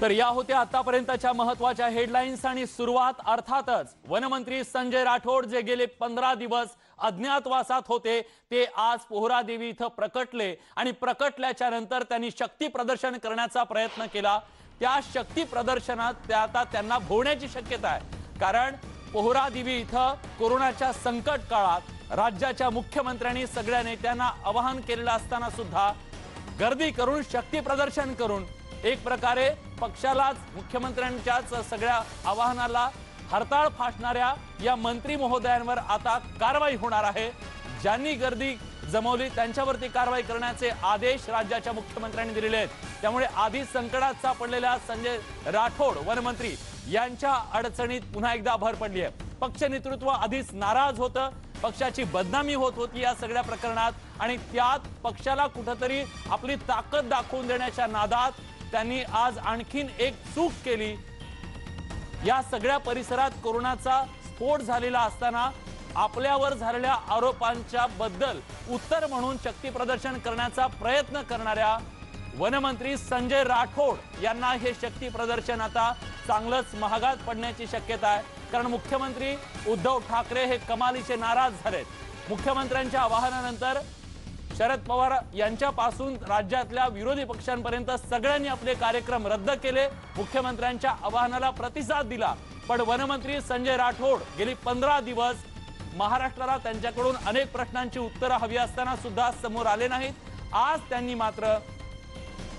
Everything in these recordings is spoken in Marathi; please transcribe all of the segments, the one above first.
तर या होत्या आतापर्यंतच्या महत्त्वाच्या हेडलाईन्स आणि सुरुवात अर्थातच वनमंत्री संजय राठोड जे गेले 15 दिवस अज्ञातवासात होते ते आज पोहरादेवी इथं प्रकटले आणि प्रकटल्याच्या नंतर त्यांनी शक्ती प्रदर्शन करण्याचा प्रयत्न केला। त्या शक्ती प्रदर्शनात आता त्यांना भोवण्याची शक्यता आहे, कारण पोहरादेवी इथं कोरोनाच्या संकट काळात राज्याच्या मुख्यमंत्र्यांनी सगळ्या नेत्यांना आवाहन केलेलं असताना सुद्धा गर्दी करून शक्ती प्रदर्शन करून एक प्रकारे पक्षालाच मुख्यमंत्र्यांच्याच सगळ्या आवाहनाला हरताळ फासणाऱ्या या मंत्री महोदयांवर आता कारवाई होणार आहे। ज्यांनी गर्दी जमवली त्यांच्यावरती कारवाई करण्याचे आदेश राज्याच्या मुख्यमंत्र्यांनी दिलेले आहेत। त्यामुळे आधी संकटात सापडलेल्या संजय राठोड वनमंत्री यांच्या अडचणीत पुन्हा एकदा भर पडली आहे। पक्ष नेतृत्व आधीच नाराज होतं, पक्षाची बदनामी होत होती या सगळ्या प्रकरणात आणि त्यात पक्षाला कुठेतरी आपली ताकद दाखवून देण्याच्या नादात त्यांनी आज आणखीन एक चूक केली। या सगळ्या परिसरात कोरोनाचा स्फोट झालेला असताना आपल्यावर झालेल्या आरोपांच्या बद्दल उत्तर म्हणून शक्ती प्रदर्शन करण्याचा प्रयत्न करणाऱ्या वनमंत्री संजय राठोड यांना हे शक्ती प्रदर्शन आता चांगलंच महागात पडण्याची शक्यता आहे। कारण मुख्यमंत्री उद्धव ठाकरे हे कमालीचे नाराज झालेत। मुख्यमंत्र्यांच्या आवाहनानंतर शरद पवार यांच्यापासून राज्यातल्या विरोधी पक्षांपर्यंत सगळ्यांनी आपले कार्यक्रम रद्द केले, मुख्यमंत्र्यांच्या आवाहनाला प्रतिसाद दिला। पण वनमंत्री संजय राठोड गेली 15 दिवस महाराष्ट्राला त्यांच्याकडून अनेक प्रश्नांची उत्तरं हवी असताना सुद्धा समोर आले नाहीत। आज त्यांनी मात्र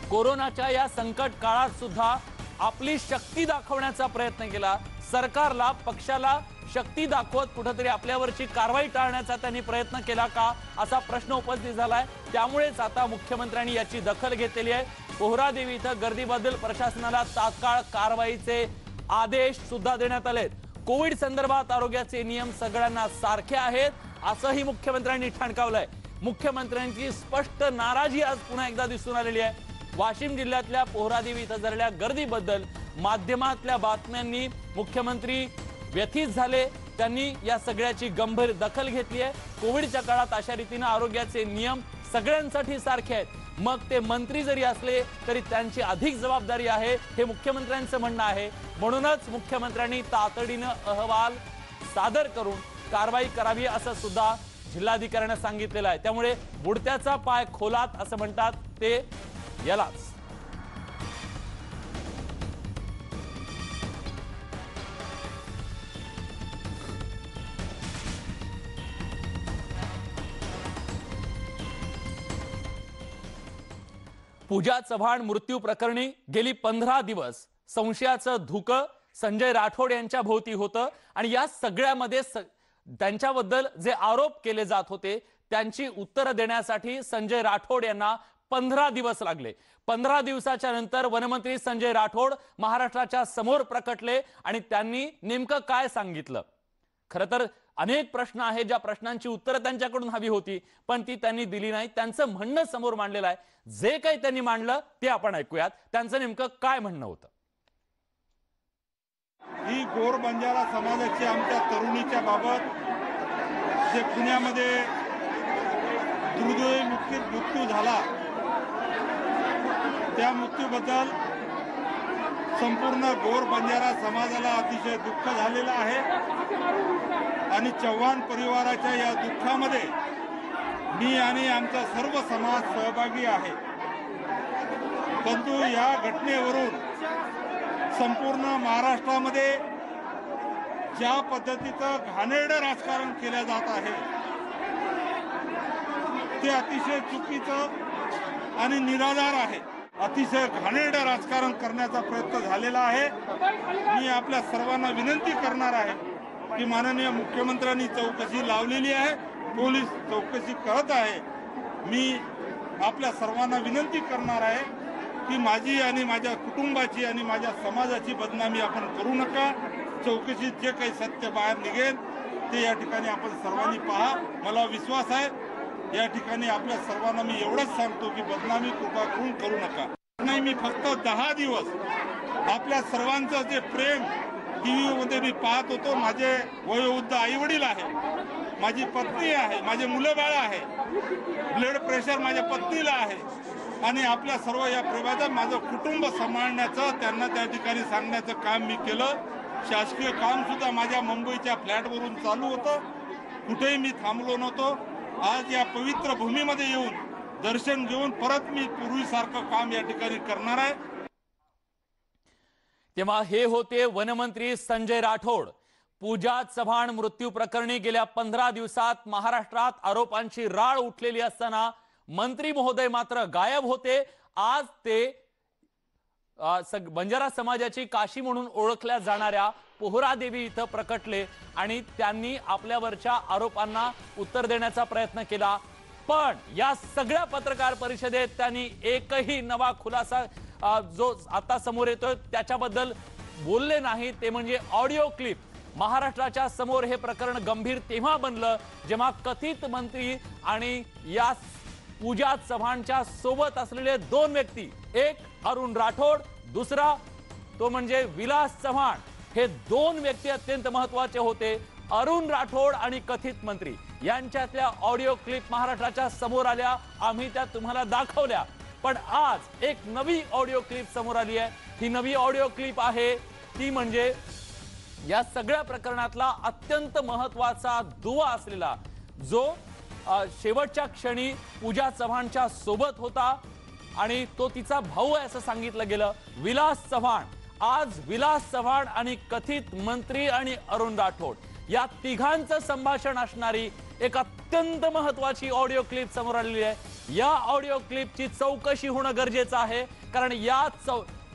कोरोनाच्या या संकट काळात सुद्धा आपली शक्ती दाखवण्याचा प्रयत्न केला। सरकारला पक्षाला शक्ती दाखवत कुठेतरी आपल्यावरची कारवाई टाळण्याचा त्यांनी प्रयत्न केला का असा प्रश्न उपस्थित झालाय। त्यामुळेच आता मुख्यमंत्र्यांनी याची दखल घेतलेली आहे। पोहरादेवी इथं गर्दीबद्दल प्रशासनाला तात्काळ कारवाईचे आदेश सुद्धा देण्यात आलेत। कोविड संदर्भात आरोग्याचे नियम सगळ्यांना सारखे आहेत असंही मुख्यमंत्र्यांनी ठणकावलंय। मुख्यमंत्र्यांची स्पष्ट नाराजी आज पुन्हा एकदा दिसून आलेली आहे। वाशिम जिल्ह्यातल्या पोहरादेवी इथं झालेल्या गर्दीबद्दल माध्यमातल्या बातम्यांनी मुख्यमंत्री व्यथित झाले। त्यांनी या सगळ्याची गंभीर दखल घेतली आहे। कोविडच्या काळात अशा रीतीने आरोग्याचे नियम सगळ्यांसाठी सारखे आहेत, मग ते मंत्री जरी असले तरी त्यांची अधिक जबाबदारी आहे हे मुख्यमंत्र्यांचं म्हणणं आहे। म्हणूनच मुख्यमंत्र्यांनी तातडीनं अहवाल सादर करून कारवाई करावी असं सुद्धा जिल्हाधिकाऱ्यांना सांगितलेलं आहे। त्यामुळे बुडत्याचा पाय खोलात असं म्हणतात ते यालाच। पूजा चव्हाण मृत्यू प्रकरणी गेली 15 दिवस संशयाचं धुकं संजय राठोड यांच्या भोवती होतं आणि या सगळ्यामध्ये त्यांच्याबद्दल जे आरोप केले जात होते त्यांची उत्तरं देण्यासाठी संजय राठोड यांना 15 दिवस लागले। 15 दिवसाच्या नंतर वनमंत्री संजय राठोड महाराष्ट्राच्या समोर प्रकटले आणि त्यांनी नेमकं काय सांगितलं। खरं तर अनेक प्रश्न आहेत ज्या प्रश्नांची उत्तरं त्यांच्याकडून हवी होती पण ती त्यांनी दिली नाही। त्यांचं म्हणणं समोर मांडलेलं आहे। जे काही त्यांनी मांडलं ते आपण ऐकूयात, त्यांचं नेमकं काय म्हणणं होतं। ही गोर बंजारा समाजाची आमच्या तरुणीच्या बाबत जे पुण्यामध्ये दुर्दैवी मृत्यू झाला त्या मृत्यूबद्दल संपूर्ण गोर बंजारा समाजाला अतिशय दुःख झालेलं आहे आणि चव्हाण परिवाराच्या या दुःखामध्ये मी आणि आमचा सर्व समाज सहभागी आहे। परंतु या घटनेवरून संपूर्ण महाराष्ट्रामध्ये ज्या पद्धतीचं घाणेरडं राजकारण केलं जात आहे ते अतिशय चुकीचं आणि निराधार आहे। अतिशय घाणेरडं राजकारण करण्याचा प्रयत्न झालेला आहे। मी आपल्या सर्वांना विनंती करणार आहे की माननीय मुख्यमंत्र्यांनी चौकशी लावलेली आहे, पोलीस चौकशी करत आहे। मी आपल्या सर्वांना विनंती करणार आहे की माझी आणि माझ्या कुटुंबाची आणि माझ्या समाजाची बदनामी आपण करू नका। चौकशीत जे काही सत्य बाहेर निघेल ते या ठिकाणी आपण सर्वांनी पहा। मला विश्वास आहे या ठिकाणी आपल्या सर्वांना मी एवढंच सांगतो की बदनामी कृपा करून करू नका। नाही, मी फक्त 10 दिवस आपल्या सर्वांचं जे प्रेम टीव्हीमध्ये मी पाहत होतो। माझे वयोवृद्ध आई वडील आहे, माझी पत्नी आहे, माझे मुलं बाळ आहे, ब्लड प्रेशर माझ्या पत्नीला आहे, आणि आपल्या सर्व या प्रेमाचं माझं कुटुंब सांभाळण्याचं त्यांना त्या ठिकाणी सांगण्याचं काम मी केलं. शासकीय काम सुद्धा माझ्या मुंबईच्या फ्लॅटवरून चालू होतं. कुठेही मी थांबलो नव्हतो. आज या पवित्र भूमीमध्ये येऊन दर्शन घेऊन परत मी पूर्वीसारखं काम या ठिकाणी करणार आहे. तेव्हा हे होते वनमंत्री संजय राठोड. पूजा चव्हाण मृत्यू प्रकरणी गेल्या 15 दिवसात महाराष्ट्रात आरोपांची राळ उठलेली असताना मंत्री महोदय मात्र गायब होते. आज ते बंजारा समाजाची काशी म्हणून ओळखल्या जाणाऱ्या पोहरादेवी इथं प्रकटले आणि त्यांनी आपल्यावरच्या आरोपांना उत्तर देण्याचा प्रयत्न केला. पण या सगळ्या पत्रकार परिषदेत त्यांनी एकही नवा खुलासा जो आता समोर येतोय त्याच्याबद्दल बोलले नाही. ते म्हणजे ऑडिओ क्लिप. महाराष्ट्राच्या समोर हे प्रकरण गंभीर तेव्हा बनलं जेव्हा कथित मंत्री आणि या पूजा चव्हाणच्या सोबत असलेले दोन व्यक्ती, एक अरुण राठोड, दुसरा तो म्हणजे विलास चव्हाण, हे दोन व्यक्ती अत्यंत महत्वाचे होते. अरुण राठोड आणि कथित मंत्री यांच्यातल्या ऑडिओ क्लिप महाराष्ट्राच्या समोर आल्या. आम्ही त्या तुम्हाला दाखवल्या. पण आज एक नवी ऑडिओ क्लिप समोर आली आहे. ही नवी ऑडिओ क्लिप आहे ती म्हणजे या सगळ्या प्रकरणातला अत्यंत महत्वाचा दुवा असलेला जो शेवटच्या क्षणी पूजा चव्हाणच्या सोबत होता आणि तो तिचा भाऊ आहे असं सांगितलं गेलं, विलास चव्हाण. आज विलास चव्हाण आणि कथित मंत्री आणि अरुण राठोड या तिघांचं संभाषण असणारी एक अत्यंत महत्वाची ऑडिओ क्लिप समोर आलेली आहे. या ऑडिओ क्लिपची चौकशी होणं गरजेचं आहे कारण या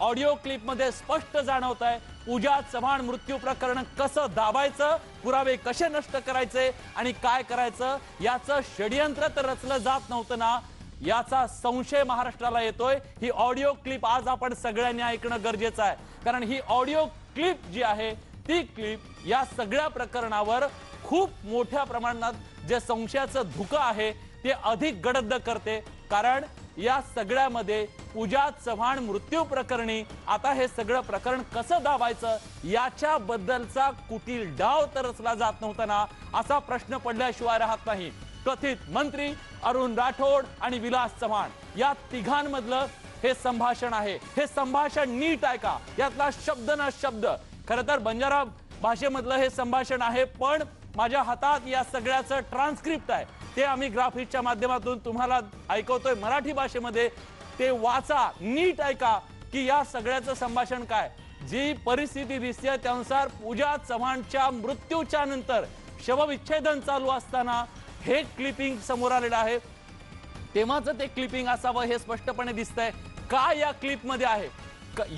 ऑडिओ क्लिप मध्ये स्पष्ट जाणवत आहे पूजा चव्हाण मृत्यू प्रकरण कसं दाबायचं, पुरावे कसे नष्ट करायचे आणि काय करायचं याचं षडयंत्र तर रचलं जात नव्हतं ना, याचा संशय महाराष्ट्राला येतोय. ही ऑडिओ क्लिप आज आपण सगळ्यांनी ऐकणं गरजेचं आहे कारण ही ऑडिओ क्लिप जी आहे ती क्लिप या सगळ्या प्रकरणावर खूप मोठ्या प्रमाणात जे संशयाचं धुकं आहे ते अधिक गडद करते. कारण या सगळ्यामध्ये पूजा चव्हाण मृत्यू प्रकरणी आता हे सगळं प्रकरण कसं दाबायचं याच्याबद्दलचा कुटील डाव तर रचला जात नव्हता ना, असा प्रश्न पडल्याशिवाय राहत नाही. कथित मंत्री अरुण राठोड आणि विलास चव्हाण या तिघांमधलं हे संभाषण आहे. हे संभाषण नीट ऐका, यातला शब्द ना शब्द. खरं तर बंजारा भाषेमधलं हे संभाषण आहे पण माझ्या हातात या सगळ्याचं ट्रान्सक्रिप्ट आहे. ते आम्ही ग्राफिक्सच्या माध्यमातून तुम्हाला ऐकवतोय मराठी भाषेमध्ये. ते वाचा, नीट ऐका की या सगळ्याचं संभाषण काय. जी परिस्थिती दिसते त्यानुसार पूजा चव्हाणच्या मृत्यूच्या नंतर शवविच्छेदन चालू असताना हे क्लिपिंग समोर आलेलं आहे. तेव्हाच ते क्लिपिंग असावं हे स्पष्टपणे दिसतंय. काय या क्लिप मध्ये आहे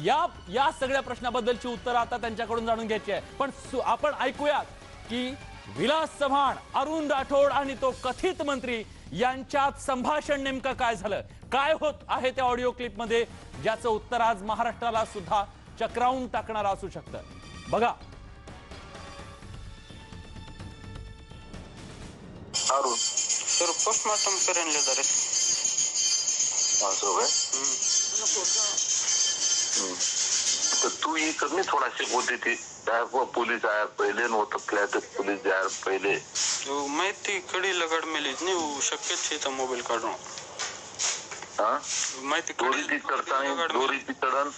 या सगळ्या प्रश्नाबद्दलची उत्तर आता त्यांच्याकडून जाणून घ्यायची आहे. पण आपण ऐकूयात की विलास चव्हाण, अरुण राठोड आणि तो कथित मंत्री यांच्यात संभाषण नेमकं काय झालं, काय होत आहे त्या ऑडिओ क्लिप मध्ये, ज्याचं उत्तर आज महाराष्ट्राला सुद्धा चक्रावून टाकणार असू शकतं. बघा. अरुण सर पोस्टमार्टम करायला जा रे. तो तू ही करनी थोड़ा सी होती थी वो पुलिस आया पहले न तो फ्लैट पुलिस आया पहले तो माहिती कडी लगड मिलीच नाही वो शक्य थी तो मोबाईल काढून हां माहिती कडी ती चढताना दोरी ती चढण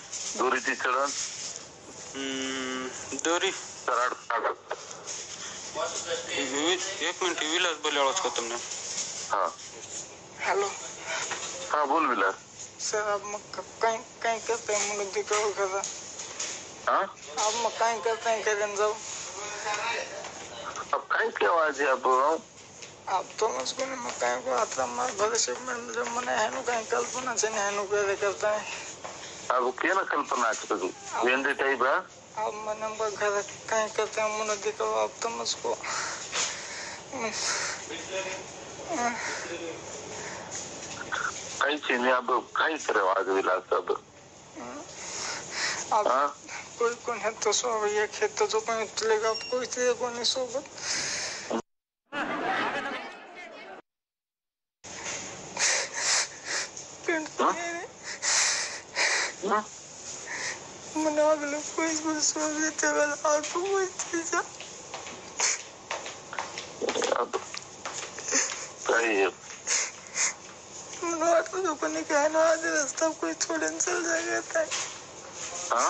दोरी सरळ काढत. एक मिनिट विलास बोले आवाज का तुमने. हाँ हेलो. हाँ बोल विलास. सर आप कहीं करते हैं मुझे दिखाओ करा. हाँ आप कहीं करते हैं करें जाओ. अब कहीं क्या आवाज है आप तो मुझको नहीं कहीं को आता मार भविष्य में जब मने है नु कहीं कल्पना से नहीं है नु करे करता है. अब क्या ना कल्पना है तो वेंदे टाइप है. आप मने घर कहीं करते हैं मुझे दिखाओ. आप तो मुझको कहीं चीनी अब कहीं करे आवाज विलास अब आप कोई कौन है तो सो ये खेत तो जो कोई चलेगा कोई चलेगा कोई नहीं सोबत. मैंने अगले कोई बस देते वाला आपको कोई चीज़ अब कहीं ह्यानं वाटतं कोणी काय ना आधी रस्ता कोई छोड़न चल जाएगा हा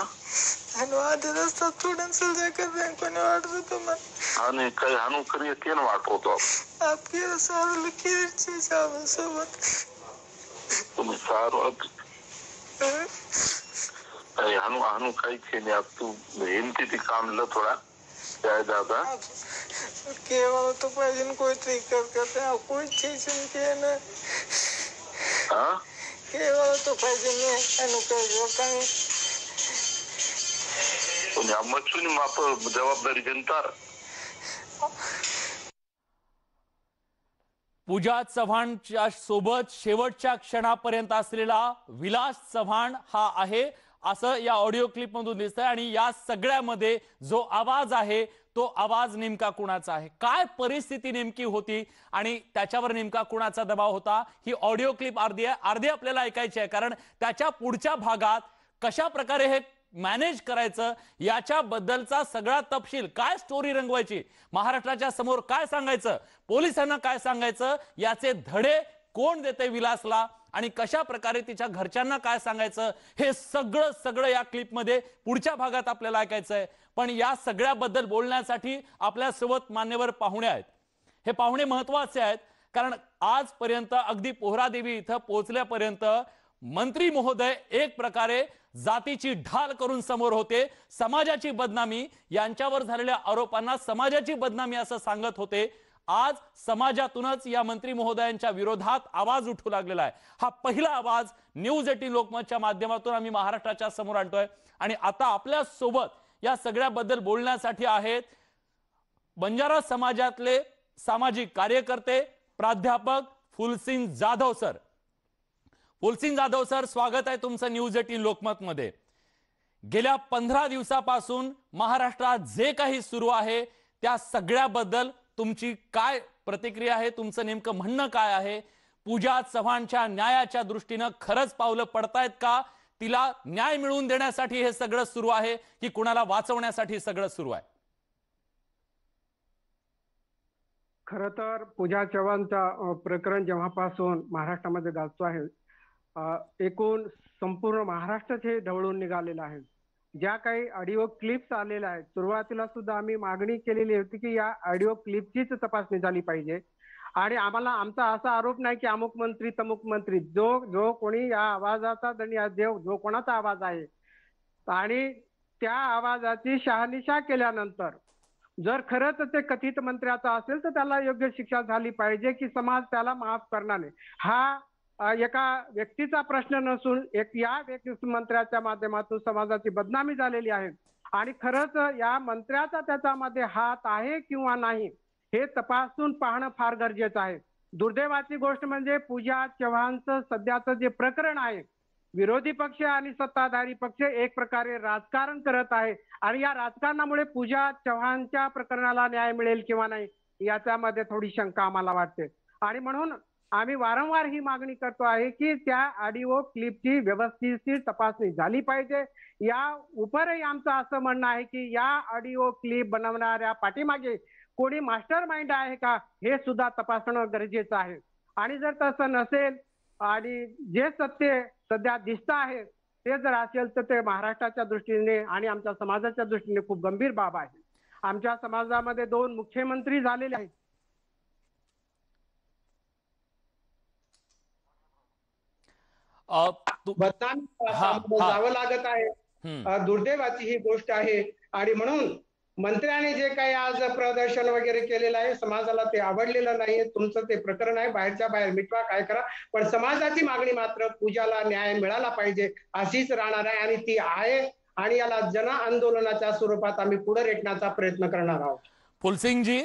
ह्यानं आधी रस्ता छोड़न चल जाएगा कोणी वाटतं तुम्हाला आणि काही हानू करी केन वाटवतो आपकी सारू किरची सोबत तुम्ही सारू हानू हानू काही केली आप तू हिमती ती कामलं थोडा काय दादा केवल तो पाहिजे कोई ट्रिकर करते हैं कोई चीज के ना हा केवल तो पाहिजे नहीं अनुकूल लोकांनी तुम्ही मच्छुनी माप जबाबदारी जनता पूजा चव्हाणच्या सोबत शेवटच्या क्षणापर्यंत असलेला विलास चव्हाण हा आहे असं या ऑडिओ क्लिप मधून दिसतंय आणि या सगळ्यामध्ये जो आवाज आहे तो आवाज नेमका कुणाचा आहे, काय परिस्थिती नेमकी होती आणि त्याच्यावर नेमका कुणाचा दबाव होता, ही ऑडिओ क्लिप अर्धी आपल्याला ऐकायची आहे. कारण त्याच्या पुढच्या भागात कशा प्रकारे हे मॅनेज करायचं याच्याबद्दलचा सगळा तपशील, काय स्टोरी रंगवायची, महाराष्ट्राच्या समोर काय सांगायचं, पोलिसांना काय सांगायचं, याचे धडे कोण देते विलासला आणि कशा प्रकारे तिच्या घरच्यांना काय सांगायचं, हे सगळं या क्लिप मध्ये पुढच्या भागात आपल्याला ऐकायचं आहे. पण या सगळ्याबद्दल बोलण्यासाठी आपल्या सोबत मान्यवर पाहुणे आहेत. हे पाहुणे महत्वाचे आहेत कारण आजपर्यंत अगदी पोहरादेवी इथं पोहोचल्यापर्यंत मंत्री महोदय एक प्रकारे जातीची ढाल करून समोर होते, समाजाची बदनामी, यांच्यावर झालेल्या आरोपांना समाजाची बदनामी असं सांगत होते. आज समाजातूनच या मंत्री महोदयांच्या विरोधात आवाज उठू लागलेला आहे. हा पहिला आवाज न्यूज 18 लोकमतच्या माध्यमातून आम्ही महाराष्ट्राच्या समोर आणतोय आणि आता आपल्या सोबत या सगळ्याबद्दल बोलण्यासाठी आहेत बंजारा समाजातले सामाजिक कार्यकर्ते प्राध्यापक फुलसिंग जाधव सर. फुलसिंग जाधव सर, स्वागत आहे तुमचं न्यूज 18 लोकमत मध्ये. गेल्या 15 दिवसापासून महाराष्ट्रात जे काही सुरू आहे त्या सगळ्याबद्दल तुमची काय प्रतिक्रिया आहे, तुमचं नेमकं म्हणणं काय आहे? पूजा चव्हाणच्या न्यायाच्या दृष्टीनं खरंच पावलं पडतायत का? तिला न्याय मिळवून देण्यासाठी हे सगळं सुरू आहे की कुणाला वाचवण्यासाठी सगळं सुरू आहे? खरं तर पूजा चव्हाणचा प्रकरण जेव्हापासून महाराष्ट्रामध्ये गाजतो आहे, एकूण संपूर्ण महाराष्ट्रात हे ढवळून निघालेलं आहे. ज्या काही ऑडिओ क्लिप्स आलेल्या आहेत, सुरुवातीला सुद्धा आम्ही मागणी केलेली होती की या ऑडिओ क्लिपचीच तपासणी झाली पाहिजे आणि आम्हाला आमचा असा आरोप नाही की अमुक मंत्री तमुक मंत्री, जो कोणी या आवाजाचा जो कोणाचा आवाज आहे आणि त्या आवाजाची शहानिशा केल्यानंतर जर खरंच ते कथित मंत्र्याचा असेल तर त्याला योग्य शिक्षा झाली पाहिजे की समाज त्याला माफ करणार नाही. हा एका व्यक्तीचा प्रश्न नसून या मंत्र्याच्या माध्यमातून समाजाची बदनामी झालेली आहे आणि खरंच या मंत्र्याचा त्याच्यामध्ये हात आहे किंवा नाही हे तपासून पाहणं फार गरजेचं आहे. दुर्दैवाची गोष्ट म्हणजे पूजा चव्हाणचं सध्याचं जे प्रकरण आहे, विरोधी पक्ष आणि सत्ताधारी पक्ष एक प्रकारे राजकारण करत आहे आणि या राजकारणामुळे पूजा चव्हाणच्या प्रकरणाला न्याय मिळेल किंवा नाही याच्यामध्ये थोडी शंका आम्हाला वाटते आणि म्हणून आम्ही वारंवार ही मागणी करतो आहे की त्या ऑडिओ क्लिपची व्यवस्थित तपासणी झाली पाहिजे. या उपरही आमचं असं म्हणणं आहे की या ऑडिओ क्लिप बनवणाऱ्या पाठीमागे कोणी मास्टर माइंड आहे का हे सुद्धा तपासणं गरजेचं आहे आणि जर तसं नसेल आणि जे सत्य सध्या दिसतं आहे ते जर असेल तर ते महाराष्ट्राच्या दृष्टीने आणि आमच्या समाजाच्या दृष्टीने खूप गंभीर बाब आहे. आमच्या समाजामध्ये 2 मुख्यमंत्री झालेले आहेत. जावं लागत आहे. दुर्दैवाची ही गोष्ट आहे आणि म्हणून मंत्र्याने जे काही आज प्रदर्शन वगैरे केलेलं आहे समाजाला ते आवडलेलं नाही. तुमचं ते प्रकरण आहे, बाहेरच्या बाहेर मिटवा, काय करा, पण समाजाची मागणी मात्र पूजाला न्याय मिळाला पाहिजे अशीच राहणार आहे आणि ती आहे आणि याला जन आंदोलनाच्या स्वरूपात आम्ही पुढे रेटण्याचा प्रयत्न करणार आहोत. फुलसिंगजी,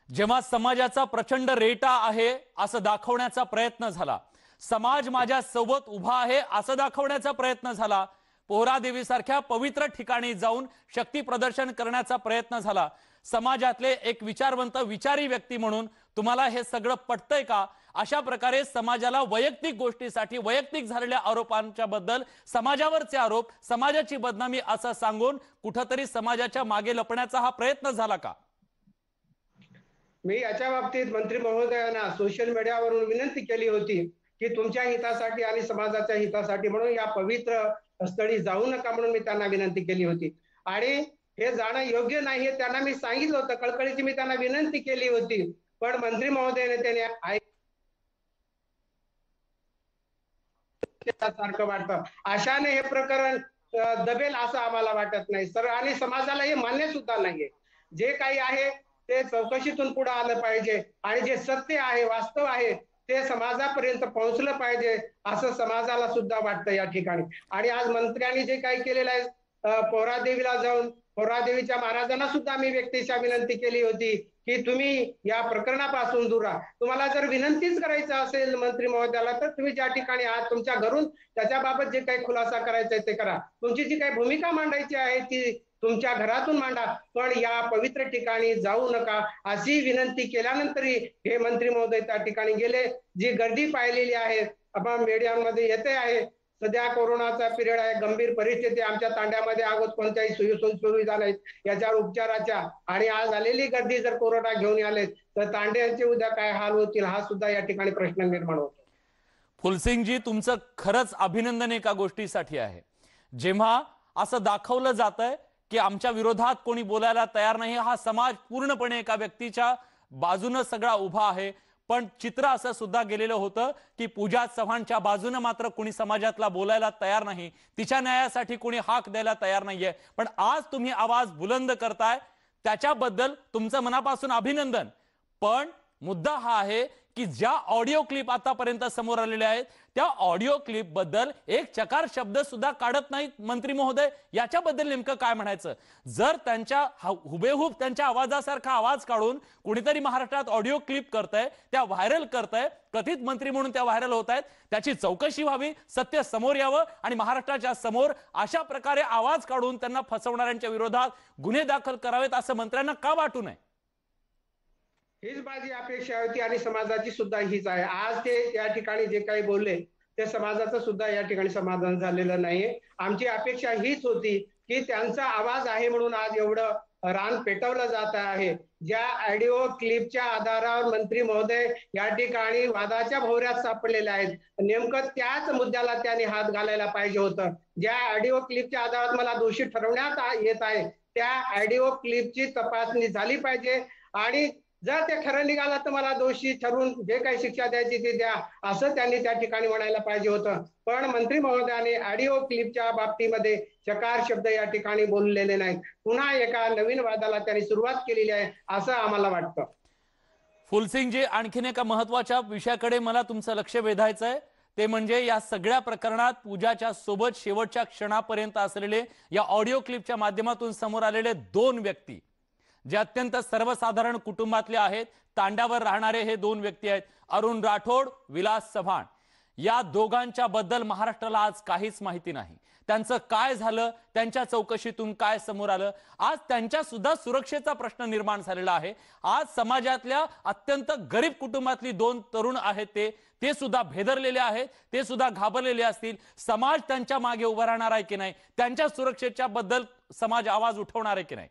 जेव्हा समाजाचा प्रचंड रेटा आहे असं दाखवण्याचा प्रयत्न झाला, समाज माझ्या सोबत उभा आहे असं दाखवण्याचा प्रयत्न झाला, पोहरादेवी सारख्या पवित्र ठिकाणी जाऊन शक्ती प्रदर्शन करण्याचा प्रयत्न झाला, समाजातले एक विचारवंत विचारी व्यक्ती म्हणून तुम्हाला हे सगळं पटतंय का? अशा प्रकारे समाजाला वैयक्तिक गोष्टीसाठी वैयक्तिक झालेल्या आरोपांच्या बद्दल समाजावरचे आरोप, समाजाची बदनामी असं सांगून कुठेतरी समाजाच्या मागे लपण्याचा हा प्रयत्न झाला का? मी याच्या बाबतीत मंत्री महोदयांना सोशल मीडियावरून विनंती केली होती की तुमच्या हितासाठी आणि समाजाच्या हितासाठी म्हणून या पवित्र स्थळी जाऊ नका म्हणून मी त्यांना विनंती केली होती. आणि हे जाणं योग्य नाही हे त्यांना मी सांगितलं होतं, कळकळीची मी त्यांना विनंती केली होती. पण मंत्री महोदयाने त्याने सारखं वाटतं. अशाने हे प्रकरण दबेल असं आम्हाला वाटत नाही सर, आणि समाजाला हे मान्य सुद्धा नाहीये. जे काही आहे ते चौकशीतून पुढे आलं पाहिजे आणि जे सत्य आहे, वास्तव आहे ते समाजापर्यंत पोहोचलं पाहिजे असं समाजाला सुद्धा वाटतं या ठिकाणी. आणि आज मंत्र्यांनी जे काही केलेलं आहे, पोहरादेवीला जाऊन पोहरादेवीच्या महाराजांना सुद्धा मी व्यक्तिशः विनंती केली होती की तुम्ही या प्रकरणापासून दूर राहा. तुम्हाला जर विनंतीच करायचं असेल मंत्री महोदयाला तर तुम्ही ज्या ठिकाणी आहात तुमच्या घरून त्याच्याबाबत जे काही खुलासा करायचा आहे ते करा. तुमची जी काही भूमिका मांडायची आहे ती तुमच्या घरातून मांडा, पण या पवित्र ठिकाणी जाऊ नका अशी विनंती केल्यानंतरही हे मंत्री महोदय त्या ठिकाणी गेले. जी गर्दी पाहिलेली आहे आपण मीडियामध्ये येते आहे, सध्या कोरोनाचा पिरियड आहे, गंभीर परिस्थिती आमच्या तांड्यामध्ये अगोदर कोणत्याही सुविधा नाहीत याच्यावर उपचाराच्या, आणि आज आलेली गर्दी जर कोरोना घेऊन आले तर तांड्यांचे उद्या काय हाल होतील हा सुद्धा या ठिकाणी प्रश्न निर्माण होतो. फुलसिंगजी, तुमचं खरंच अभिनंदन एका गोष्टीसाठी आहे. जेव्हा असं दाखवलं जातंय की आमच्या विरोधात कोणी बोलायला तयार नाही, हा समाज पूर्णपणे एका व्यक्तीच्या बाजूने सगळा उभा आहे, पण चित्र असं सुद्धा गेलेलं होतं की पूजा चव्हाणच्या बाजूने मात्र कोणी समाजातला बोलायला तयार नाही, तिच्या न्यायासाठी कोणी हाक द्यायला तयार नाहीये. पण आज तुम्ही आवाज बुलंद करताय त्याच्याबद्दल तुमचं मनापासून अभिनंदन. पण मुद्दा हा आहे की ज्या ऑडिओ क्लिप आतापर्यंत समोर आलेल्या आहेत त्या ऑडिओ क्लिप बद्दल एक चकार शब्द सुद्धा काढत नाहीत मंत्री महोदय. याच्याबद्दल नेमकं काय म्हणायचं? जर त्यांच्या हुबेहूब त्यांच्या आवाजासारखा आवाज काढून कुणीतरी महाराष्ट्रात ऑडिओ क्लिप करतंय, त्या व्हायरल करतंय, कथित मंत्री म्हणून त्या व्हायरल होत आहेत, त्याची चौकशी व्हावी, सत्य समोर यावं आणि महाराष्ट्राच्या समोर अशा प्रकारे आवाज काढून त्यांना फसवणाऱ्यांच्या विरोधात गुन्हे दाखल करावेत असं मंत्र्यांना का वाटू नये? हीच माझी अपेक्षा होती आणि समाजाची सुद्धा हीच आहे. आज ते या ठिकाणी जे काही बोलले ते समाजाचं सुद्धा या ठिकाणी समाधान झालेलं नाहीये. आमची अपेक्षा हीच होती की त्यांचा आवाज आहे म्हणून आज एवढं रान पेटवलं जात आहे. ज्या ऑडिओ क्लिपच्या आधारावर मंत्री महोदय या ठिकाणी वादाच्या भोवऱ्यात सापडलेले आहेत, नेमकं त्याच मुद्द्याला त्यांनी हात घालायला पाहिजे होतं. ज्या ऑडिओ क्लिपच्या आधारावर मला दोषी ठरवण्यात येत आहे त्या ऑडिओ क्लिपची तपासणी झाली पाहिजे आणि जर ते खरं निघालं तर मला दोषी ठरवून जे काही शिक्षा द्यायची ती द्या असं त्यांनी त्या ठिकाणी म्हणायला पाहिजे होतं. पण मंत्री महोदयाने ऑडिओ क्लिपच्या बाबतीमध्ये चकार शब्द या ठिकाणी बोललेले नाहीत. पुन्हा एका नवीन वादाला त्यांनी सुरुवात केलेली आहे असं आम्हाला वाटतं. फुलसिंगजी, आणखीन एका महत्वाच्या विषयाकडे मला तुमचं लक्ष वेधायचं आहे, ते म्हणजे या सगळ्या प्रकरणात पूजाच्या सोबत शेवटच्या क्षणापर्यंत असलेले या ऑडिओ क्लिपच्या माध्यमातून समोर आलेले दोन व्यक्ती जे अत्यंत सर्वसाधारण कुटुंबातले आहेत, तांड्यावर राहणारे हे दोन व्यक्ती आहेत, अरुण राठोड, विलास चव्हाण. या दोघांच्या बद्दल महाराष्ट्राला आज काहीच माहिती नाही. त्यांचं काय झालं, त्यांच्या चौकशीतून काय समोर आलं, आज त्यांच्या सुद्धा सुरक्षेचा प्रश्न निर्माण झालेला आहे. आज समाजातल्या अत्यंत गरीब कुटुंबातली दोन तरुण आहेत ते सुद्धा भेदरलेले आहेत, ते सुद्धा घाबरलेले असतील. समाज त्यांच्या मागे उभा राहणार आहे की नाही, त्यांच्या सुरक्षेच्या बद्दल समाज आवाज उठवणार आहे की नाही?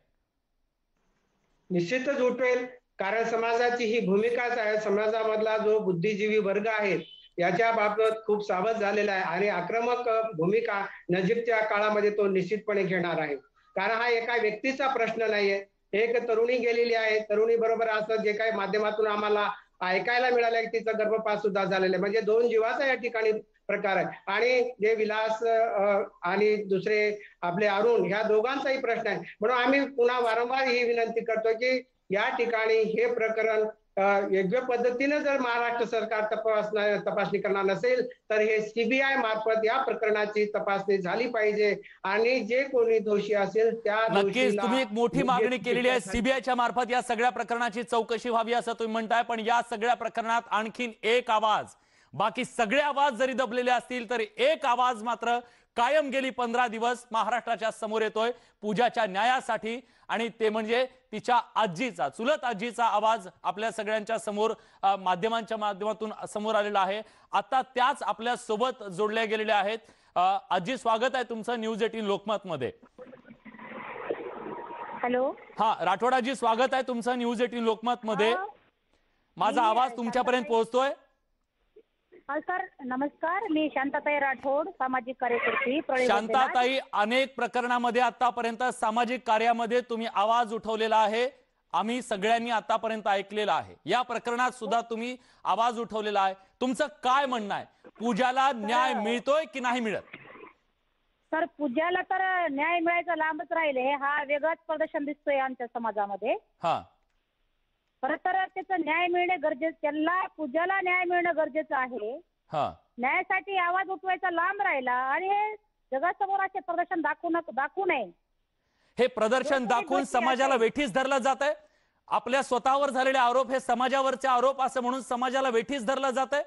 निश्चितच उठवेल, कारण समाजाची ही भूमिकाच आहे. समाजामधला जो बुद्धिजीवी वर्ग आहे याच्या बाबत खूप सावध झालेला आहे आणि आक्रमक भूमिका नजीकच्या काळामध्ये तो निश्चितपणे घेणार आहे. कारण हा एका व्यक्तीचा प्रश्न नाहीये. एक तरुणी गेलेली आहे, तरुणी बरोबर असं जे काही माध्यमातून आम्हाला ऐकायला मिळालंय की तिचा गर्भपात सुद्धा झालेला आहे. म्हणजे दोन जीवाचा या ठिकाणी प्रकार आहे. आणि जे विलास आणि दुसरे आपले अरुण ह्या दोघांचाही प्रश्न आहे. म्हणून आम्ही पुन्हा वारंवार ही विनंती करतो की या ठिकाणी हे प्रकरण योग्य पद्धतीने जर महाराष्ट्र सरकार तपासणी करणार नसेल तर हे सीबीआय मार्फत या प्रकरणाची तपासणी झाली पाहिजे आणि जे कोणी दोषी असेल त्या नक्कीच तुम्ही एक मोठी मागणी केलेली आहे, सीबीआयच्या मार्फत या सगळ्या प्रकरणाची चौकशी व्हावी असं तुम्ही म्हणताय. पण या सगळ्या प्रकरणात आणखीन एक आवाज, बाकी सगळे आवाज जरी दबलेले असतील तरी एक आवाज मात्र कायम गेली 15 दिवस महाराष्ट्राच्या समोर येतोय पूजाच्या न्यायासाठी, आणि ते म्हणजे तिच्या आजीचा, चुलत आजीचा आवाज आपल्या सगळ्यांच्या समोर माध्यमांच्या माध्यमातून समोर आलेला आहे. आता त्याच आपल्या सोबत जोडल्या गेलेल्या आहेत. आजी, स्वागत आहे तुमचं न्यूज 18 लोकमत मध्ये. हॅलो. हा, राठोडाजी, स्वागत आहे तुमचं न्यूज 18 लोकमत मध्ये. माझा आवाज तुमच्यापर्यंत पोहोचतोय? सर नमस्कार, मी शांताताई राठोड, सामाजिक कार्यकर्ती प्रळी वंदना. शांताताई, अनेक प्रकरणामध्ये आतापर्यंत सामाजिक कार्यामध्ये तुम्ही आवाज उठवलेला आहे, आम्ही सगळ्यांनी आतापर्यंत ऐकलेला आहे. या प्रकरणात सुद्धा तुम्ही आवाज उठवलेला आहे. तुमचं काय म्हणणं आहे? पूजाला न्याय मिळतोय की नाही मिळत? सर पूजाला तर न्याय मिळायचा लांबच राहिले. हा वेगळाच प्रदर्शन दिसतोय आमच्या समाजामध्ये. हा, खरं तर त्याचं न्याय मिळणे गरजेचं, त्यांना पूजाला न्याय मिळणं गरजेचं आहे. हा, न्यायासाठी आवाज उठवायचा लांब राहिला आणि हे जगासमोर असे प्रदर्शन दाखवू नये. हे प्रदर्शन दाखवून समाजाला वेठीस धरलं जात आहे. आपल्या स्वतःवर झालेले आरोप हे समाजावरचे आरोप असं म्हणून समाजाला वेठीस धरलं जात आहे.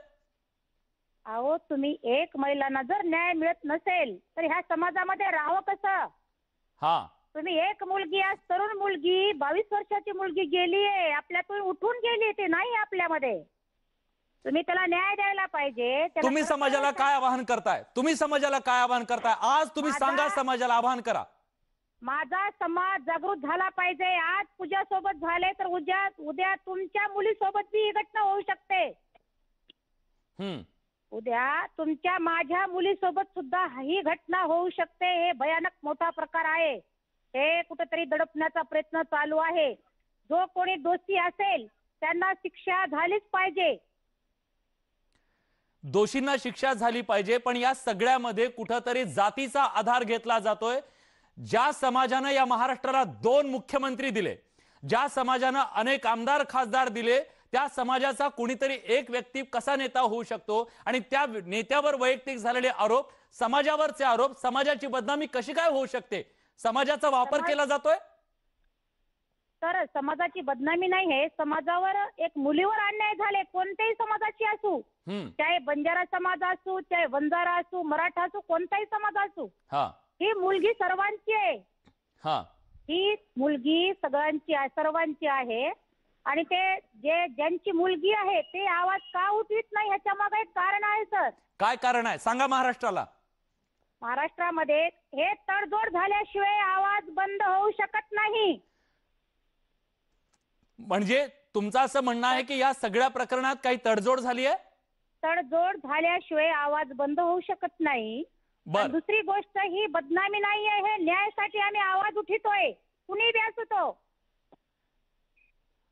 अहो तुम्ही एक महिलांना जर न्याय मिळत नसेल तर ह्या समाजामध्ये राहावं कसं? हा, तुम्ही एक मुलगी, आज तरुण मुलगी, 22 वर्षाची मुलगी गेलीये, आपल्यातून उठून गेली, ते नाही आपल्यामध्ये. तुम्ही त्याला न्याय द्यायला पाहिजे. त्याला तुम्ही समाजाला काय आवाहन करताय? तुम्ही समाजाला काय आवाहन करताय? आज तुम्ही सांगा, समाजाला आवाहन करा. माझा समाज जागृत झाला पाहिजे. आज पूजा सोबत झाले तर उद्या तुमच्या मुलीसोबत ही घटना होऊ शकते. उद्या तुमच्या माझ्या मुलीसोबत सुद्धा ही घटना होऊ शकते. हे भयानक मोठा प्रकार आहे. हे कुठेतरी दडपण्याचा प्रयत्न चालू आहे. जो कोणी दोषी असेल त्यांना शिक्षा झालीच पाहिजे. दोषींना शिक्षा झाली पाहिजे, पण या सगळ्यामध्ये कुठेतरी जातीचा आधार घेतला जातोय. ज्या समाजानं या महाराष्ट्राला 2 मुख्यमंत्री दिले, ज्या समाजानं अनेक आमदार खासदार दिले, त्या समाजाचा कुणीतरी एक व्यक्ती कसा नेता होऊ शकतो आणि त्या नेत्यावर वैयक्तिक झालेले आरोप, समाजावरचे आरोप, समाजाची बदनामी कशी काय होऊ शकते? समाजाचा वापर केला जातोय. तर समाजाची बदनामी नाही, हे समाजावर एक मुलीवर अन्याय झाले, कोणत्याही समाजाची असू, चाहे बंजारा समाज असू, चाहे वंजारा असू, मराठा असू, कोणताही समाज असू, ही मुलगी सर्वांची आहे. ही मुलगी सगळ्यांची आहे, सर्वांची आहे. आणि ते ज्यांची मुलगी आहे ते आवाज का उठवित नाही, ह्याच्या मागे एक कारण आहे. सर काय कारण आहे सांगा महाराष्ट्राला. महाराष्ट्रामध्ये हे तडजोड झाल्याशिवाय आवाज बंद होऊ शकत नाही. म्हणजे तुमचं असं म्हणणं आहे की या सगळ्या प्रकरणात काही तडजोड झाली आहे? तडजोड झाल्याशिवाय आवाज बंद होऊ शकत नाही. दुसरी गोष्ट, ही बदनामी नाही आहे. हे न्यायासाठी आम्ही आवाज उठवतोय. कुणी बी असू, तो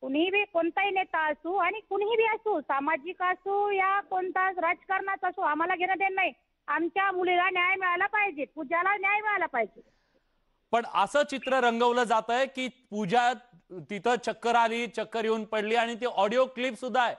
कुणी बी, कोणताही नेता असू आणि कुणीही बी असू, सामाजिक असू या कोणता राजकारणाचा असू, आम्हाला घेणं देणं नाही. आमच्या मुलीला न्याय मिळाला पाहिजे, पूजाला न्याय मिळाला पाहिजे. पण असं चित्र रंगवलं जात आहे की पूजा तिथं चक्कर आली, चक्कर येऊन पडली आणि ते ऑडिओ क्लिप सुद्धा आहे.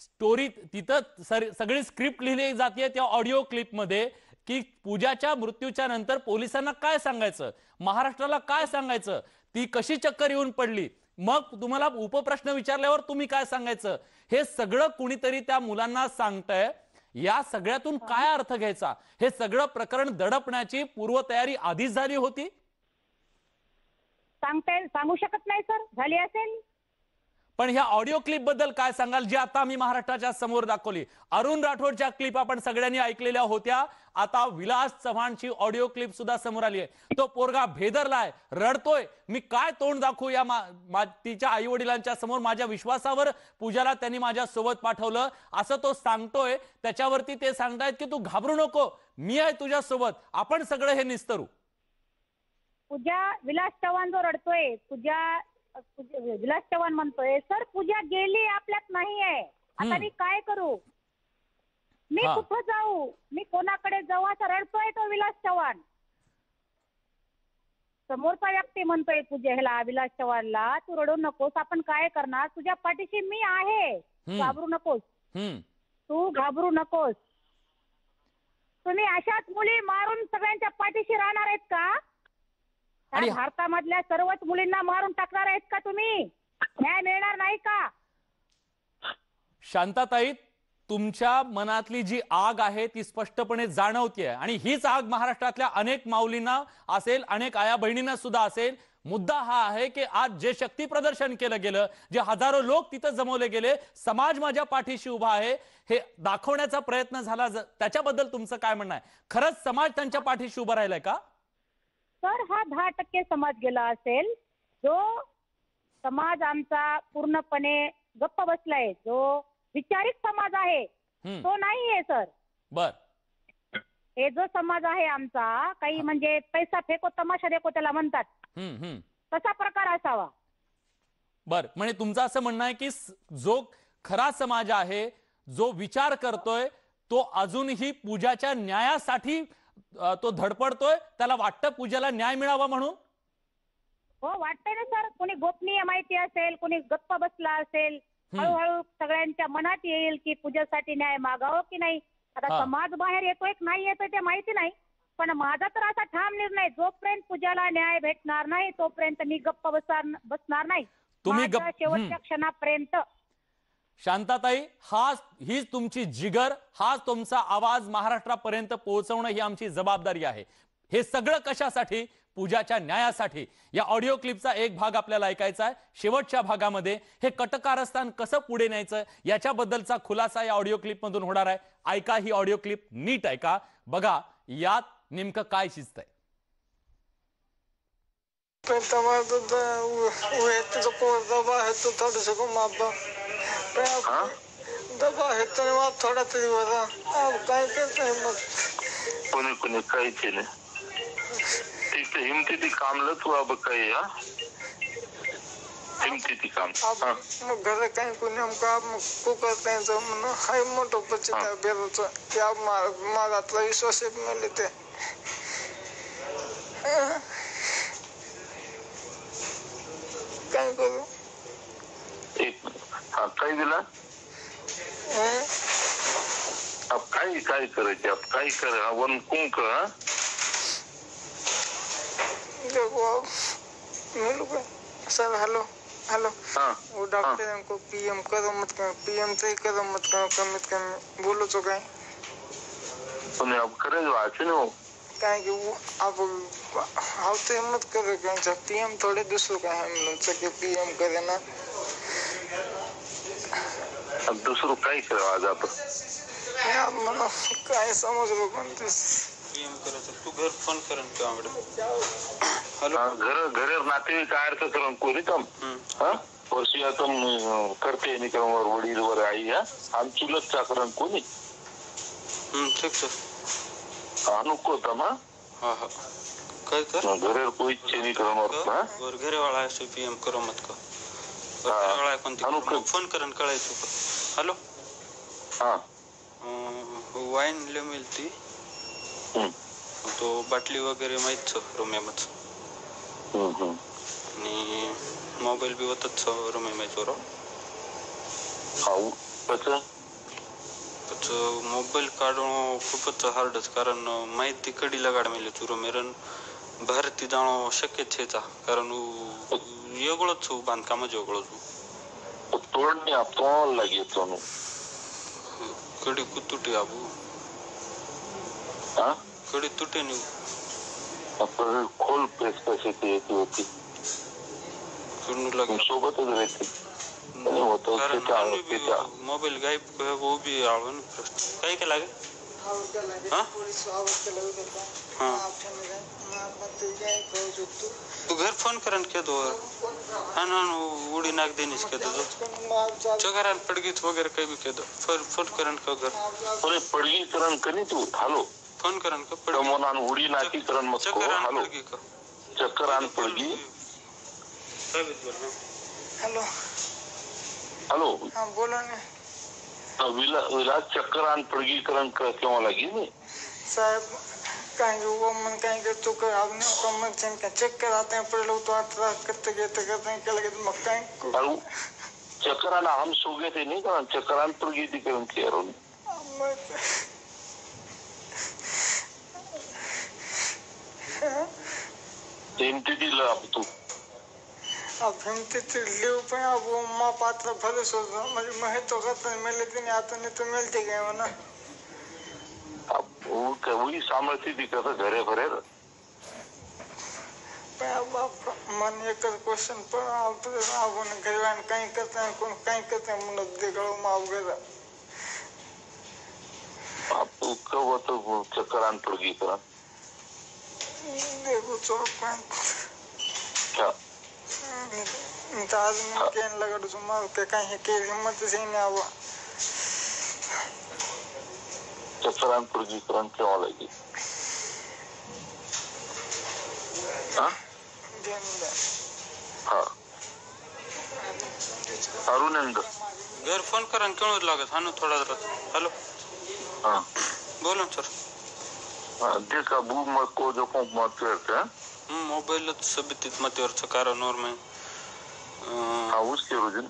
स्टोरी तिथं सगळी स्क्रिप्ट लिहिली जाते त्या ऑडिओ क्लिप मध्ये की पूजाच्या मृत्यूच्या नंतर पोलिसांना काय सांगायचं, महाराष्ट्राला काय सांगायचं, ती कशी चक्कर येऊन पडली, मग तुम्हाला उपप्रश्न विचारल्यावर तुम्ही काय सांगायचं, हे सगळं कुणीतरी त्या मुलांना सांगतंय. या सगळ्यातून काय अर्थ घ्यायचा? हे सगळं प्रकरण दडपण्याची पूर्वतयारी आधीच झाली होती. सांगू शकत नाही सर, झाली असेल. पण ह्या ऑडिओ क्लिप बद्दल काय सांगाल, जी आता आम्ही महाराष्ट्राच्या समोर दाखवली? अरुण राठोडच्या क्लिप आपण सगळ्यांनी ऐकलेल्या होत्या. आता विलास चव्हाणची ऑडिओ क्लिप सुद्धा समोर आली आहे. तो पोरगा भेदरलाय, रडतोय. मी काय तोंड दाखवू या तिच्या आई वडिलांच्या समोर? माझ्या विश्वासावर पूजाला त्यांनी माझ्या सोबत पाठवलं असं तो सांगतोय. त्याच्यावरती ते सांगतायत की तू घाबरू नको, मी आहे तुझ्या सोबत, आपण सगळं हे निस्तरू. पूजा, विलास चव्हाण जो रडतोय, विलास चव्हाण म्हणतोय सर पूजा गेली, आपल्यात नाहीये, आता मी काय करू, मी कुठं जाऊ, मी कोणाकडे जाऊ, असं रडतोय तो विलास चव्हाण. समोरचा व्यक्ती म्हणतोय पूजेला, विलास चव्हाणला, तू रडू नकोस, आपण काय करणार, तुझ्या पाठीशी मी आहे, घाबरू नकोस, तू घाबरू नकोस. तुम्ही अशाच मुली मारून सगळ्यांच्या पाठीशी राहणार आहेत का? भारतामधल्या सर्वच मुलींना मारून टाकणार आहेत का तुम्ही? न्याय मिळणार नाही का? शांताताई, तुमच्या मनातली जी आग आहे ती स्पष्टपणे जाणवतेय आणि हीच आग महाराष्ट्रातल्या अनेक माऊलींना असेल, अनेक आया बहिणींना सुद्धा असेल. मुद्दा हा आहे की आज जे शक्ती प्रदर्शन केलं गेलं, जे हजारो लोक तिथं जमवले गेले, समाज माझ्या पाठीशी उभा आहे हे दाखवण्याचा प्रयत्न झाला, त्याच्याबद्दल तुमचं काय म्हणणं आहे? खरंच समाज त्यांच्या पाठीशी उभा राहिलाय का? सर हा 10% समाज गेला असेल. जो समाज आमचा पूर्णपणे गप्प बसलाय, जो विचारित समाज आहे, तो नाहीये सर. बर. हे जो समाज आहे आमचा, काही म्हणजे पैसा फेको तमाशा देखो त्याला म्हणतात, तसा प्रकार असावा. बर, म्हणजे तुमचं असं म्हणणं आहे की जो खरा समाज आहे, जो विचार करतोय, तो अजूनही पूजाच्या न्यायासाठी तो धडपडतोय, त्याला वाटतं पूजेला न्याय मिळावा म्हणून. हो वाटतंय ना सर. कोणी गोपनीय माहिती असेल, कोणी गप्प बसला असेल, हळूहळू सगळ्यांच्या मनात येईल की पूजेसाठी न्याय मागावं की नाही. आता समाज बाहेर येतोय की नाही येतोय ते माहिती नाही, पण माझा तर असा ठाम निर्णय, जोपर्यंत पूजाला न्याय भेटणार नाही तोपर्यंत मी गप्प बसणार नाही. तुम्ही शेवटच्या क्षणापर्यंत. शांताताई, हीच तुमची जिगर, हाच तुमचा आवाज महाराष्ट्रापर्यंत पोहोचवणं ही आमची जबाबदारी आहे. हे सगळं कशासाठी? पूजाच्या न्यायासाठी. या ऑडिओ क्लिपचा एक भाग आपल्याला ऐकायचा आहे. शेवटच्या भागामध्ये हे कटकारस्थान कसं पुढे न्यायचं याच्याबद्दलचा खुलासा या ऑडिओ क्लिप मधून होणार आहे. ऐका ही ऑडिओ क्लिप, नीट ऐका, बघा यात नेमकं काय शिजतंय. दबा है तो आप थोड़ा तरी बता, आप काय करते हैं मग. कोणी कोणी काही केलं ते हिमती कामलं तू अब काही हिमती काम. मग घर काही कोणी हमका को करते हैं जो म्हणून हाय मोठं बचत आहे बेरोचं की आप मागातला विश्वास मिळले ते. काय करू. काय दिला अब काय काय करायचे, अब काय कर वन कुंक. देखो मिलू गए सर. Hello hello. वो डॉक्टर हमको पीएम करो मत करो, पीएम से करो मत करो, कमित कमी बोलो तो काय. उन्हें अब करे जो आचे न हो काय कि वो अब आवते मत करो क्या. पीएम थोड़े दूसरों का है मिलो सके पीएम करे ना. अब दुसरं काय करावं आज आपण. मला काय समजलं पण ते पीएम करायचं. तू घर फोन कर घर नातेवाईक अर्थ करून कोणी कम वर्षीय करते निकमवर वडील वर आई आम चुलत चाकरण कोणी ठीक सर. अनुको तमा काय कर घर कोई चेनी करून घरे वाला है पीएम करो मत को. वाला कोणती फोन करून कळायचं. हॅलो. वाईन ले मिळती तो बाटली वगैरे माहित रुम्यामच आणि मोबाईल बी होतच रुम्या चोरा. मोबाईल काढणं खूपच हार्डच, कारण माहिती कडी लगाड मिळली चुरुमेरन भारती जाणं शक्य छेचा, कारण वेगळंच बांधकामच वेगळंच तोडणी आपण लागेल कडी कुतुटी आबू कडी तुटे नाही खोल प्रेस कशी येते होती सोबतच राहते. मोबाईल गायब वो भी आवण काय काय लागे. तू घर फोन करन के दो उडी नाक देनीस के दो चगरान पडगीच वगैरे काही भी के दो फोन करन का घर अरे पडगी करण कनी तू. हॅलो. फोन करन का पडमोनान उडी नाकी करण मत को. हॅलो. चक्कर आण पडगी. Hello hello. बोला ना. विलास चक्कर आण पडगी करण केव्हा लागेल साहब. काय वो मन काय करतो का आपने कमर चेन का चक्कर आते हैं पर लोग तो आता करते हैं क्या लगे मग काय चक्कर आना हम सो गए थे नहीं करण चक्कर आण पडगी थी करण क्लियर होने. दिला अब तू अब हिमती लिव पण अब माँ पात्र भले सोच म्हणजे मैं तो करता मिले दिन आता नहीं तो मिलते गए हो ना. अब वही सामर्थ्य थी कसं घरे भरे मन एक क्वेश्चन पण आपण गरीबान काही करते हैं कोण काही करते हैं म्हणून देखो माव गेला. अब तू कब तो चक्कर आण पडगी करा देखो चौक पण क्या आज मैं केन लगा दूँ मार के कहीं के हिम्मत से नहीं आवा. चतरानपुर जी तुरंत क्यों लगी? हाँ हाँ अरुणेंद्र घर फोन करा क्यों लागत हा थोडा हॅलो हाँ बोला सर देखा बू मत को जो को मत करते हैं मोबाईल सबितीत मतेवरचं कारणवर मी हाँ उसके रोजन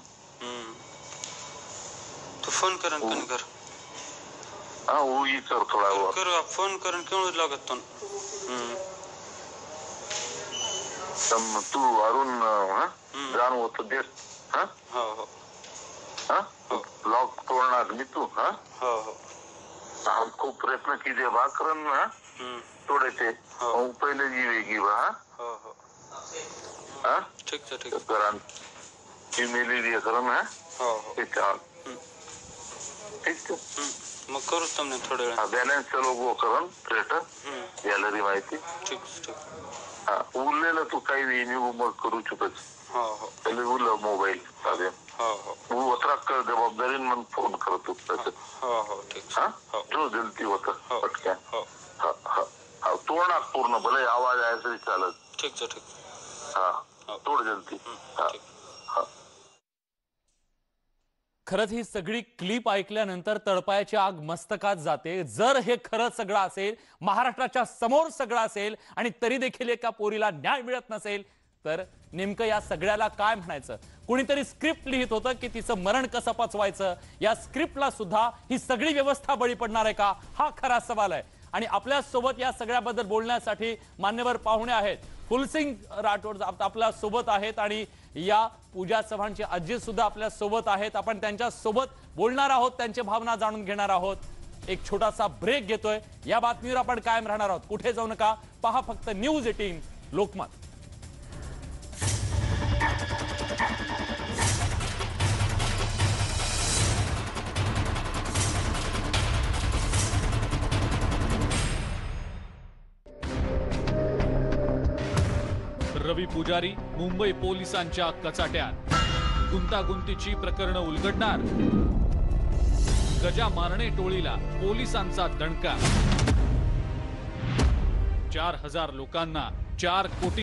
तू फोन करा कन कर हाँ वो ही कर थोड़ा वो कर आप फोन करा क्यों लागत तो तम तू अरुण हाँ जान वो तो देश हाँ हो हो हाँ लॉक तोड़ना मी तू हाँ हो हो हमको प्रयत्न कीजिए भाकरन हाँ तोड़े थे और पहले जीवेगी वह हो हो हाँ ठीक है ठीक करान ईमेल दिया करन है हो हो ठीक है मग करू तुमने थोडे वेळ बॅलन्स चलो वो करन क्रेटर गॅलरी माहिती ठीक ठीक हाँ उरलेलं तू काही रिन्यू मग करू चुकत हो हो पहिले उरलं मोबाईल साधे हो हो वो अतराक जबाबदारीन मन फोन करतो त्याचं हो हो ठीक हाँ हो जो जलती होतं हो पटक्या हो हाँ हाँ हाँ तोडणार पूर्ण भले आवाज आहे तरी चालत ठीक आहे ठीक हाँ तोड जलती हाँ हाँ खरंच ही सगळी क्लिप ऐकल्यानंतर तळपायाची आग मस्तकात जाते. जर हे खरं सगळं असेल, महाराष्ट्राच्या समोर सगळं असेल आणि तरी देखील एका पोरीला न्याय मिळत नसेल तर नेमकं या सगळ्याला काय म्हणायचं? कुणीतरी स्क्रिप्ट लिहित होतं की तिचं मरण कसं पचवायचं. या स्क्रिप्टला सुद्धा ही सगळी व्यवस्था बळी पडणार आहे का, हा खरा सवाल आहे. आणि आपल्या सोबत या सगळ्याबद्दल बोलण्यासाठी मान्यवर पाहुणे आहेत. फुलसिंग राठोड आपल्या सोबत आहेत आणि या पूजा चव्हाणची आजी सुद्धा आपल्या सोबत आहेत. आपण त्यांच्या सोबत बोलणार आहोत, त्यांची भावना जाणून घेणार आहोत. एक छोटासा ब्रेक घेतोय. या बातमीवर आपण कायम राहणार आहोत. कुठे जाऊ नका, पहा फक्त न्यूज 18 लोकमत. रवी पुजारी मुंबई पोलिसांच्या कचाट्यात. गुंतागुंतीची प्रकरणं उलगडणार. गजा मारणे टोळीला पोलिसांचा दणका. 4000 लोकांना 4 कोटी